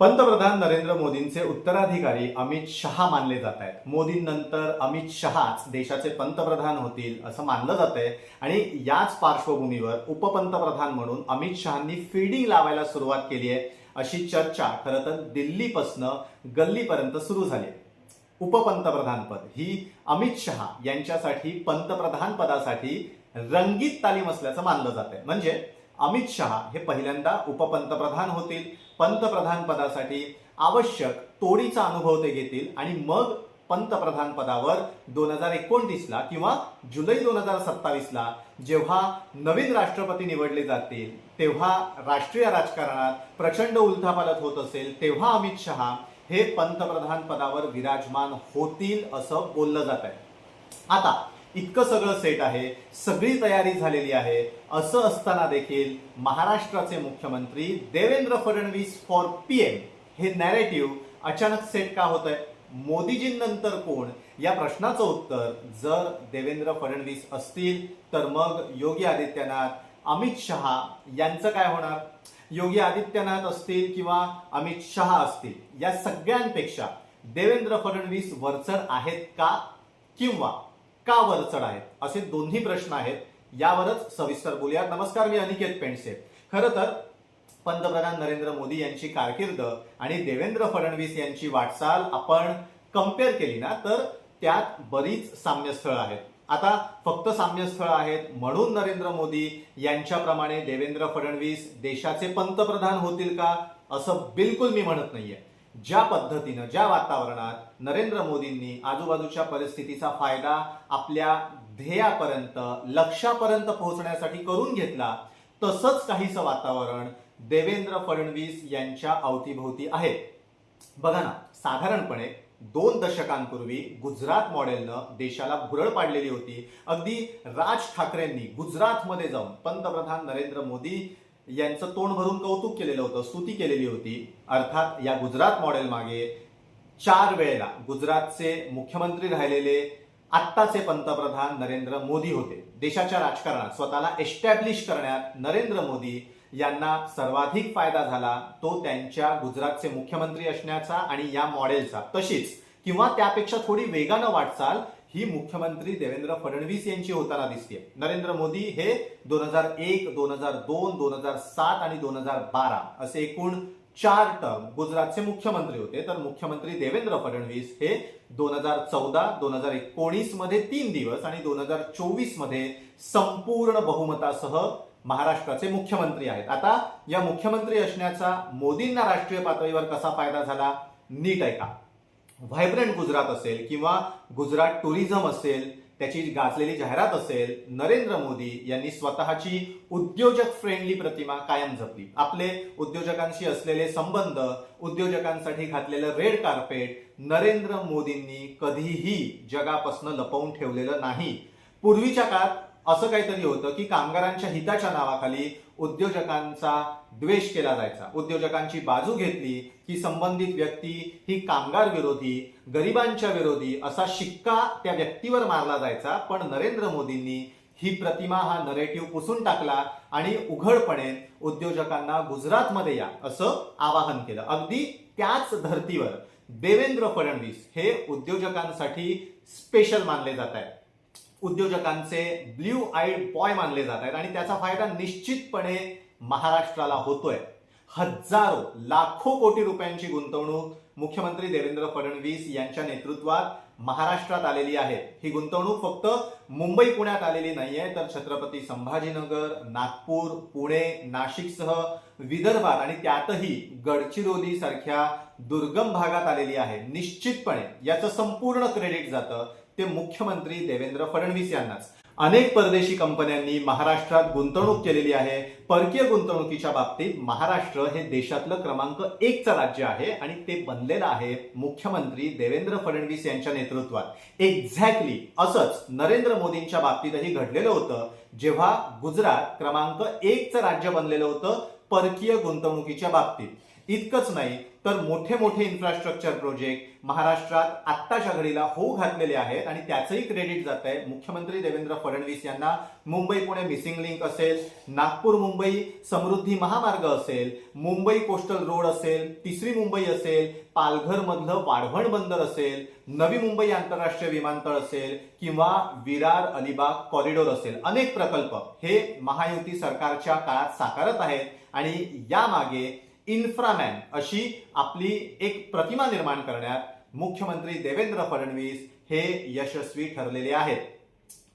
पंतप्रधान नरेंद्र मोदींचे उत्तराधिकारी अमित शहा मानले जात आहेत. मोदींनंतर अमित शहाच देशाचे पंतप्रधान होतील असं मानलं जातंय आणि याच पार्श्वभूमीवर उपपंतप्रधान म्हणून अमित शहांनी फील्डिंग लावायला सुरुवात केली आहे अशी चर्चा खरं तर दिल्लीपासनं गल्लीपर्यंत सुरू झाली आहे. उपपंतप्रधानपद ही अमित शहा यांच्यासाठी पंतप्रधान पदासाठी रंगीत तालीम असल्याचं मानलं जात आहे. म्हणजे अमित शहा हे पहिल्यांदा उपपंतप्रधान होतील, पंतप्रधान पदासाठी आवश्यक तोडीचा अनुभव ते घेतील आणि मग पंतप्रधान पदावर 2029ला किंवा जुलै 2027ला जेव्हा नवीन राष्ट्रपती निवडले जातील तेव्हा राष्ट्रीय राजकारणात प्रचंड उलथापालथ होत असेल तेव्हा अमित शहा हे पंतप्रधान पदावर विराजमान होतील असं बोललं जात आहे. आता इतकं सगळं सेट आहे, सगळी तयारी झालेली आहे, असं असताना देखील महाराष्ट्राचे मुख्यमंत्री देवेंद्र फडणवीस फॉर पीएम हे नॅरेटिव्ह अचानक सेट का होत आहे? मोदीजींनंतर कोण या प्रश्नाचं उत्तर जर देवेंद्र फडणवीस असतील तर मग योगी आदित्यनाथ, अमित शहा यांचं काय होणार? योगी आदित्यनाथ असतील किंवा अमित शहा असतील या सगळ्यांपेक्षा देवेंद्र फडणवीस वरचढ आहेत का किंवा का वरचढ आहेत असे दोन्ही प्रश्न आहेत. यावरच सविस्तर बोलूया. नमस्कार, मी अनिकेत पेंडसे. खरं तर पंतप्रधान नरेंद्र मोदी यांची कारकीर्द आणि देवेंद्र फडणवीस यांची वाटचाल आपण कम्पेअर केली ना तर त्यात बरीच साम्यस्थळं आहेत. आता फक्त साम्यस्थळं आहेत म्हणून नरेंद्र मोदी यांच्याप्रमाणे देवेंद्र फडणवीस देशाचे पंतप्रधान होतील का असं बिलकुल मी म्हणत नाहीये. ज्या पद्धतीनं ज्या वातावरणात नरेंद्र मोदींनी आजूबाजूच्या परिस्थितीचा फायदा आपल्या ध्येयापर्यंत लक्ष्यापर्यंत पोहोचण्यासाठी करून घेतला तसंच काहीसं वातावरण देवेंद्र फडणवीस यांच्या अवतीभोवती आहे. बघा ना, साधारणपणे 2 दशकांपूर्वी गुजरात मॉडेलनं देशाला भुरळ पाडलेली होती. अगदी राज ठाकरेंनी गुजरातमध्ये जाऊन पंतप्रधान नरेंद्र मोदी यांचं तोंड भरून कौतुक केलेलं होतं, स्तुती केलेली होती. अर्थात या गुजरात मॉडेल मागे 4 वेळेला गुजरातचे मुख्यमंत्री राहिलेले आत्ताचे पंतप्रधान नरेंद्र मोदी होते. देशाच्या राजकारणात स्वतःला एस्टॅब्लिश करण्यात नरेंद्र मोदी यांना सर्वाधिक फायदा झाला तो त्यांच्या गुजरातचे मुख्यमंत्री असण्याचा आणि या मॉडेलचा. तशीच किंवा त्यापेक्षा थोडी वेगानं वाटचाल ही मुख्यमंत्री देवेंद्र फडणवीस यांची होताना दिसते. नरेंद्र मोदी हे 2001, 2002, 2007 आणि 2012 असे एकूण 4 टर्म गुजरातचे मुख्यमंत्री होते. तर मुख्यमंत्री देवेंद्र फडणवीस हे 2014, 2019 मध्ये 3 दिवस आणि 2024 मध्ये संपूर्ण बहुमतासह महाराष्ट्राचे मुख्यमंत्री आहेत. आता या मुख्यमंत्री असण्याचा मोदींना राष्ट्रीय पातळीवर कसा फायदा झाला नीट ऐका. व्हायब्रंट गुजरात असेल किंवा गुजरात टुरिझम असेल, त्याची गाजलेली जाहिरात असेल, नरेंद्र मोदी यांनी स्वतःची उद्योजक फ्रेंडली प्रतिमा कायम जपली. आपले उद्योजकांशी असलेले संबंध, उद्योजकांसाठी घातलेलं रेड कार्पेट नरेंद्र मोदींनी कधीही जगापासून लपवून ठेवलेलं नाही. पूर्वीच्या काळात असं काहीतरी होतं की कामगारांच्या हिताच्या नावाखाली उद्योजकांचा द्वेष केला जायचा. उद्योजकांची बाजू घेतली की संबंधित व्यक्ती ही कामगार विरोधी, गरिबांच्या विरोधी असा शिक्का त्या व्यक्तीवर मारला जायचा. पण नरेंद्र मोदींनी ही प्रतिमा, हा नरेटिव्ह पुसून टाकला आणि उघडपणे उद्योजकांना गुजरातमध्ये या असं आवाहन केलं. अगदी त्याच धर्तीवर देवेंद्र फडणवीस हे उद्योजकांसाठी स्पेशल मानले जात आहेत, उद्योजकांचे ब्ल्यू आईड बॉय मानले जात आहेत आणि त्याचा फायदा निश्चितपणे महाराष्ट्राला होतोय. हजारो लाखो कोटी रुपयांची गुंतवणूक मुख्यमंत्री देवेंद्र फडणवीस यांच्या नेतृत्वात महाराष्ट्रात आलेली आहे. ही गुंतवणूक फक्त मुंबई पुण्यात आलेली नाहीये तर छत्रपती संभाजीनगर, नागपूर, पुणे, नाशिकसह विदर्भात आणि त्यातही गडचिरोली सारख्या दुर्गम भागात आलेली आहे. निश्चितपणे याचं संपूर्ण क्रेडिट जातं ते मुख्यमंत्री देवेंद्र फडणवीस यांनाच. अनेक परदेशी कंपन्यांनी महाराष्ट्रात गुंतवणूक केलेली आहे. परकीय गुंतवणुकीच्या बाबतीत महाराष्ट्र हे देशातलं क्रमांक 1चं राज्य आहे आणि ते बनलेलं आहे मुख्यमंत्री देवेंद्र फडणवीस यांच्या नेतृत्वात. एक्झॅक्टली असंच नरेंद्र मोदींच्या बाबतीतही घडलेलं होतं जेव्हा गुजरात क्रमांक 1चं राज्य बनलेलं होतं परकीय गुंतवणुकीच्या बाबतीत. इतकंच नाही तर मोठे मोठे इन्फ्रास्ट्रक्चर प्रोजेक्ट महाराष्ट्रात आत्ताच्या घडीला होऊ घातलेले आहेत आणि त्याचंही क्रेडिट जात आहे मुख्यमंत्री देवेंद्र फडणवीस यांना. मुंबई पुणे मिसिंग लिंक असेल, नागपूर मुंबई समृद्धी महामार्ग असेल, मुंबई कोस्टल रोड असेल, तिसरी मुंबई असेल, पालघर मधलं वाढवण बंदर असेल, नवी मुंबई आंतरराष्ट्रीय विमानतळ असेल किंवा विरार अलिबाग कॉरिडॉर असेल, अनेक प्रकल्प हे महायुती सरकारच्या काळात साकारत आहेत आणि यामागे इन्फ्रामॅन अशी आपली एक प्रतिमा निर्माण करण्यात मुख्यमंत्री देवेंद्र फडणवीस हे यशस्वी ठरलेले आहेत.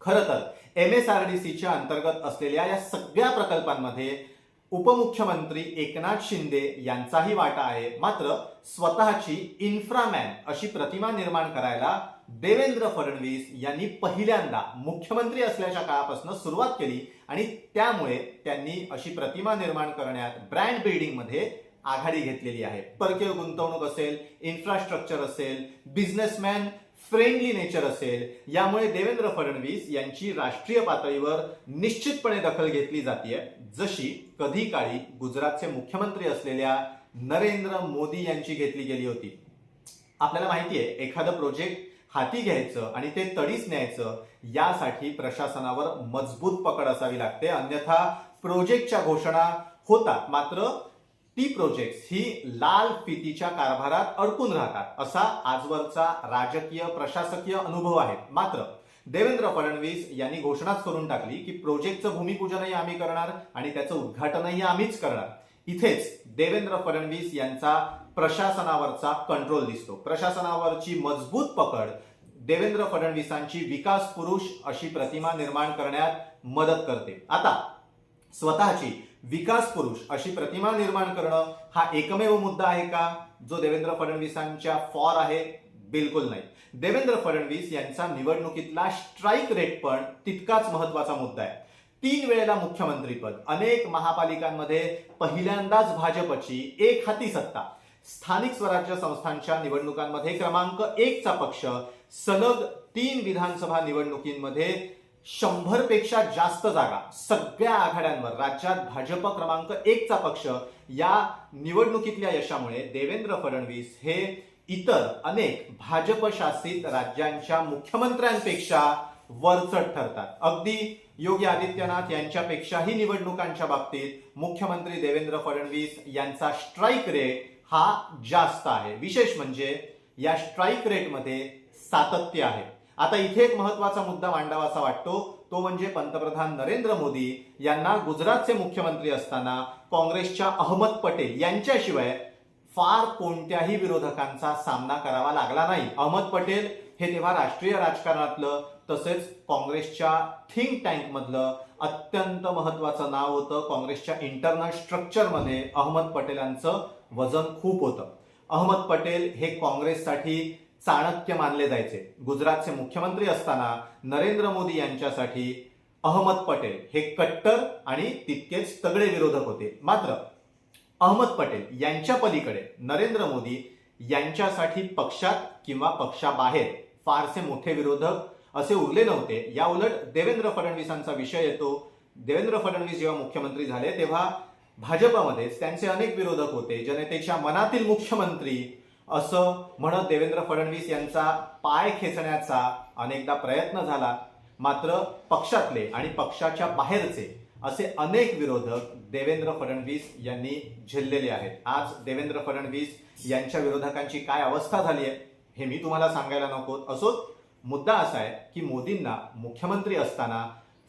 खरं तर MSRDCच्या अंतर्गत असलेल्या या सगळ्या प्रकल्पांमध्ये उपमुख्यमंत्री एकनाथ शिंदे यांचाही वाटा आहे. मात्र स्वतःची इन्फ्रामॅन अशी प्रतिमा निर्माण करायला देवेंद्र फडणवीस यांनी पहिल्यांदा मुख्यमंत्री असल्याच्या काळापासून सुरुवात केली आणि त्यामुळे त्यांनी अशी प्रतिमा निर्माण करण्यात ब्रँड बिल्डिंग मध्ये आघाडी घेतलेली आहे. परकीय गुंतवणूक असेल, इन्फ्रास्ट्रक्चर असेल, बिझनेसमॅन फ्रेंडली नेचर असेल, यामुळे देवेंद्र फडणवीस यांची राष्ट्रीय पातळीवर निश्चितपणे दखल घेतली जाते, जशी कधी काळी गुजरातचे मुख्यमंत्री असलेल्या नरेंद्र मोदी यांची घेतली गेली होती. आपल्याला माहिती आहे एखादं प्रोजेक्ट हाती घ्यायचं आणि ते तडीस न्यायचं यासाठी प्रशासनावर मजबूत पकड असावी लागते, अन्यथा प्रोजेक्टच्या घोषणा होतात मात्र ती प्रोजेक्ट ही लाल फितीच्या कारभारात अडकून राहतात, असा आजवरचा राजकीय प्रशासकीय अनुभव आहे. मात्र देवेंद्र फडणवीस यांनी घोषणाच करून टाकली की प्रोजेक्टचं भूमिपूजनही आम्ही करणार आणि त्याचं उद्घाटनही आम्हीच करणार. इथेच देवेंद्र फडणवीस यांचा प्रशासनावरचा कंट्रोल दिसतो. प्रशासनावरची मजबूत पकड देवेंद्र फडणवीसांची विकास पुरुष अशी प्रतिमा निर्माण करण्यात मदत करते. आता स्वतःची विकास पुरुष अशी प्रतिमा निर्माण करणं हा एकमेव मुद्दा आहे का जो देवेंद्र फडणवीसांच्या फॉर आहे? बिलकुल नाही. देवेंद्र फडणवीस यांचा निवडणुकीतला स्ट्राईक रेट पण तितकाच महत्वाचा मुद्दा आहे. 3 वेळेला मुख्यमंत्रीपद, अनेक महापालिकांमध्ये पहिल्यांदाच भाजपची एक हाती सत्ता, स्थानिक स्वराज्य संस्थांच्या निवडणुकांमध्ये क्रमांक 1 चा पक्ष, सलग 3 विधानसभा निवडणुकींमध्ये 100 पेक्षा जास्त जागा, सगळ्या आघाड्यांवर राज्यात भाजप क्रमांक 1 चा पक्ष. या निवडणुकीतल्या यशामुळे देवेंद्र फडणवीस हे इतर अनेक भाजप शासित राज्यांच्या मुख्यमंत्र्यांपेक्षा वरचढ ठरतात. अगदी योगी आदित्यनाथ यांच्यापेक्षाही निवडणुकांच्या बाबतीत मुख्यमंत्री देवेंद्र फडणवीस यांचा स्ट्राईक रेट हा जास्त आहे. विशेष म्हणजे या स्ट्राईक रेटमध्ये सातत्य आहे. आता इथे एक महत्वाचा मुद्दा मांडावासा वाटतो, तो म्हणजे पंतप्रधान नरेंद्र मोदी यांना गुजरातचे मुख्यमंत्री असताना काँग्रेसच्या अहमद पटेल यांच्याशिवाय फार कोणत्याही विरोधकांचा सामना करावा लागला नाही. अहमद पटेल हे तेव्हा राष्ट्रीय राजकारणातलं तसेच काँग्रेसच्या थिंक टँक मधलं अत्यंत महत्वाचं नाव होतं. काँग्रेसच्या इंटरनल स्ट्रक्चरमध्ये अहमद पटेलांचं वजन खूप होतं. अहमद पटेल हे काँग्रेससाठी चाणक्य मानले जायचे. गुजरातचे मुख्यमंत्री असताना नरेंद्र मोदी यांच्यासाठी अहमद पटेल हे कट्टर आणि तितकेच तगडे विरोधक होते. मात्र अहमद पटेल यांच्या पलीकडे नरेंद्र मोदी यांच्यासाठी पक्षात किंवा पक्षाबाहेर फारसे मोठे विरोधक असे उरले नव्हते. या उलट देवेंद्र फडणवीसांचा विषय येतो. देवेंद्र फडणवीस जेव्हा मुख्यमंत्री झाले तेव्हा भाजपमध्ये त्यांचे अनेक विरोधक होते. जनतेच्या मनातील मुख्यमंत्री असं म्हणत देवेंद्र फडणवीस यांचा पाय खेचण्याचा अनेकदा प्रयत्न झाला. मात्र पक्षातले आणि पक्षाच्या बाहेरचे असे अनेक विरोधक देवेंद्र फडणवीस यांनी झेललेले आहेत. आज देवेंद्र फडणवीस यांच्या विरोधकांची काय अवस्था झाली आहे हे मी तुम्हाला सांगायला नको. असो, मुद्दा असा आहे की मोदींना मुख्यमंत्री असताना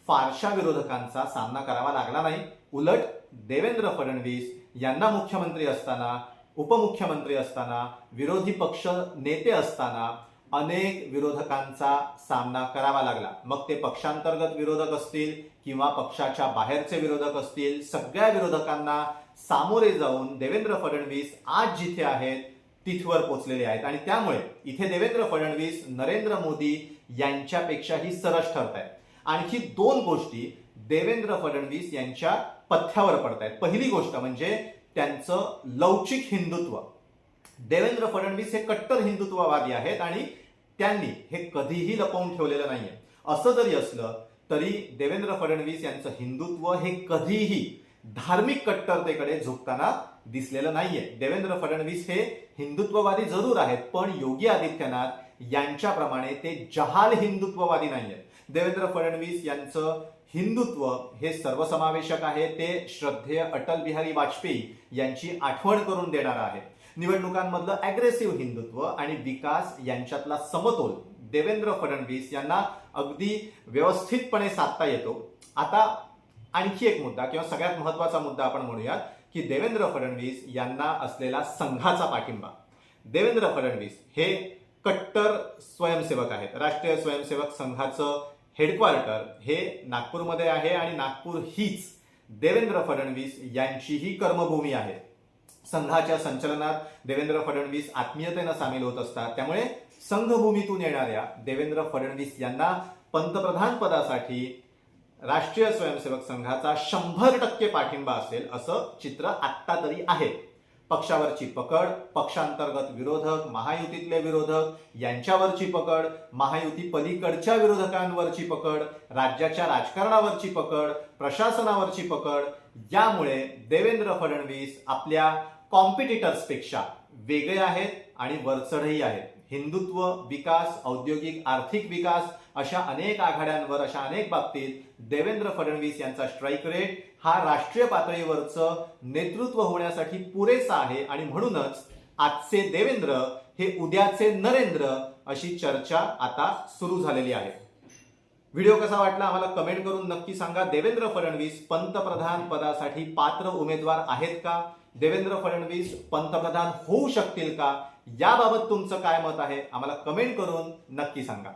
फारशा विरोधकांचा सामना करावा लागला नाही. उलट देवेंद्र फडणवीस यांना मुख्यमंत्री असताना, उपमुख्यमंत्री असताना, विरोधी पक्ष नेते असताना अनेक विरोधकांचा सामना करावा लागला. मग ते पक्षांतर्गत विरोधक असतील किंवा पक्षाच्या बाहेरचे विरोधक असतील, सगळ्या विरोधकांना सामोरे जाऊन देवेंद्र फडणवीस आज जिथे आहेत तिथवर पोहोचलेले आहेत आणि त्यामुळे इथे देवेंद्र फडणवीस नरेंद्र मोदी यांच्यापेक्षाही सरस ठरत आहेत. आणखी 2 गोष्टी देवेंद्र फडणवीस यांच्या पथ्यावर पडत आहेत. पहिली गोष्ट म्हणजे त्यांचं लवचिक हिंदुत्व. देवेंद्र फडणवीस हे कट्टर हिंदुत्ववादी आहेत आणि त्यांनी हे कधीही लपवून ठेवलेलं नाहीये. असं जरी असलं तरी देवेंद्र फडणवीस यांचं हिंदुत्व हे कधीही धार्मिक कट्टरतेकडे झुकताना दिसलेलं नाहीये. देवेंद्र फडणवीस हे हिंदुत्ववादी जरूर आहेत, पण योगी आदित्यनाथ यांच्याप्रमाणे ते जहाल हिंदुत्ववादी नाहीयेत. देवेंद्र फडणवीस यांचं हिंदुत्व हे सर्वसमावेशक आहे. ते श्रद्धेय अटल बिहारी वाजपेयी यांची आठवण करून देणारं आहे. निवडणुकांमधलं अग्रेसिव्ह हिंदुत्व आणि विकास यांच्यातला समतोल देवेंद्र फडणवीस यांना अगदी व्यवस्थितपणे साधता येतो. आता आणखी एक मुद्दा किंवा सगळ्यात महत्वाचा मुद्दा आपण म्हणूयात की देवेंद्र फडणवीस यांना असलेला संघाचा पाठिंबा. देवेंद्र फडणवीस हे कट्टर स्वयंसेवक आहेत. राष्ट्रीय स्वयंसेवक संघाचं हेडक्वार्टर हे नागपूरमध्ये आहे आणि नागपूर हीच देवेंद्र फडणवीस यांचीही कर्मभूमी आहे. संघाच्या संचलनात देवेंद्र फडणवीस आत्मीयतेनं सामील होत असतात. त्यामुळे संघभूमीतून येणाऱ्या देवेंद्र फडणवीस यांना पंतप्रधान पदासाठी राष्ट्रीय स्वयंसेवक संघाचा 100% पाठिंबा असेल असं चित्र आत्ता तरी आहे. पक्षावरची पकड, पक्षांतर्गत विरोधक, महायुतीतले विरोधक यांच्यावरची पकड, महायुती पलीकडच्या विरोधकांवरची पकड, राज्याच्या राजकारणावरची पकड, प्रशासनावरची पकड, यामुळे देवेंद्र फडणवीस आपल्या कॉम्पिटिटर्सपेक्षा वेगळे आहेत आणि वरचढही आहेत. हिंदुत्व, विकास, औद्योगिक आर्थिक विकास अशा अनेक आघाड्यांवर, अशा अनेक बाबतीत देवेंद्र फडणवीस यांचा स्ट्राईक रेट हा राष्ट्रीय पातळीवरचं नेतृत्व होण्यासाठी पुरेसा आहे आणि म्हणूनच आजचे देवेंद्र हे उद्याचे नरेंद्र अशी चर्चा आता सुरू झालेली आहे. व्हिडिओ कसा वाटला आम्हाला कमेंट करून नक्की सांगा. देवेंद्र फडणवीस पंतप्रधान पदासाठी पात्र उमेदवार आहेत का? देवेंद्र फडणवीस पंतप्रधान होऊ शकतील का? याबाबत तुमचं काय मत आहे आम्हाला कमेंट करून नक्की सांगा.